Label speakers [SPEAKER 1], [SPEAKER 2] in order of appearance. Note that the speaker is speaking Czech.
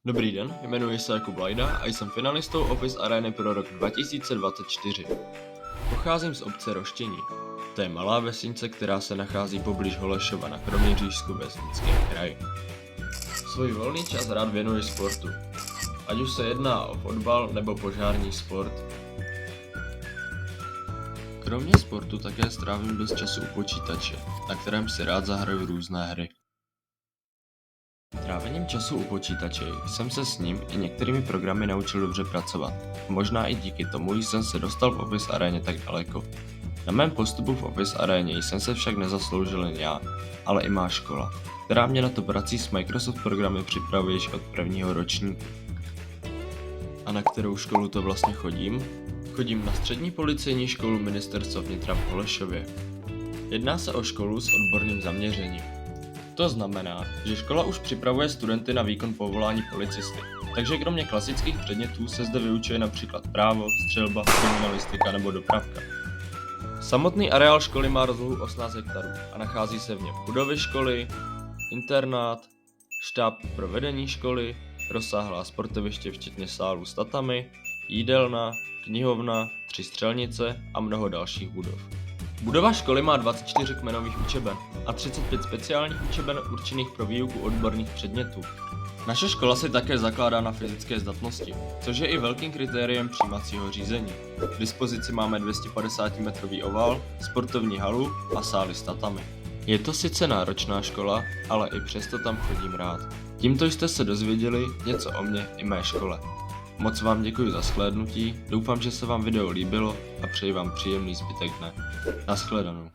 [SPEAKER 1] Dobrý den, jmenuji se Jakub Lajda a jsem finalistou Office Areny pro rok 2024. Pocházím z obce Roštění. To je malá vesnice, která se nachází poblíž Holešova na Kroměřížsku ve Zlínském kraji. Svůj volný čas rád věnuji sportu, ať už se jedná o fotbal nebo požární sport. Kromě sportu také strávím dost času u počítače, na kterém si rád zahraju různé hry. Trávením času u počítače jsem se s ním i některými programy naučil dobře pracovat. Možná i díky tomu jsem se dostal v Office Aréně tak daleko. Na mém postupu v Office Aréně jsem se však nezasloužil jen já, ale i má škola, která mě na to prací s Microsoft programy připravuje již od prvního ročníku. A na kterou školu to vlastně chodím? Chodím na střední policejní školu Ministerstva vnitra v Holešově. Jedná se o školu s odborným zaměřením. To znamená, že škola už připravuje studenty na výkon povolání policisty, takže kromě klasických předmětů se zde vyučuje například právo, střelba, kriminalistika nebo dopravka. Samotný areál školy má rozlohu 18 hektarů a nachází se v něm budovy školy, internát, štáb pro vedení školy, rozsáhlá sportoviště včetně sálů s tatami, jídelna, knihovna, 3 střelnice a mnoho dalších budov. Budova školy má 24 kmenových učeben a 35 speciálních učeben určených pro výuku odborných předmětů. Naše škola se také zakládá na fyzické zdatnosti, což je i velkým kritériem přijímacího řízení. K dispozici máme 250-metrový ovál, sportovní halu a sály s tatami. Je to sice náročná škola, ale i přesto tam chodím rád. Tímto jste se dozvěděli něco o mně i mé škole. Moc vám děkuji za shlédnutí, doufám, že se vám video líbilo a přeji vám příjemný zbytek dne. Naschledanou.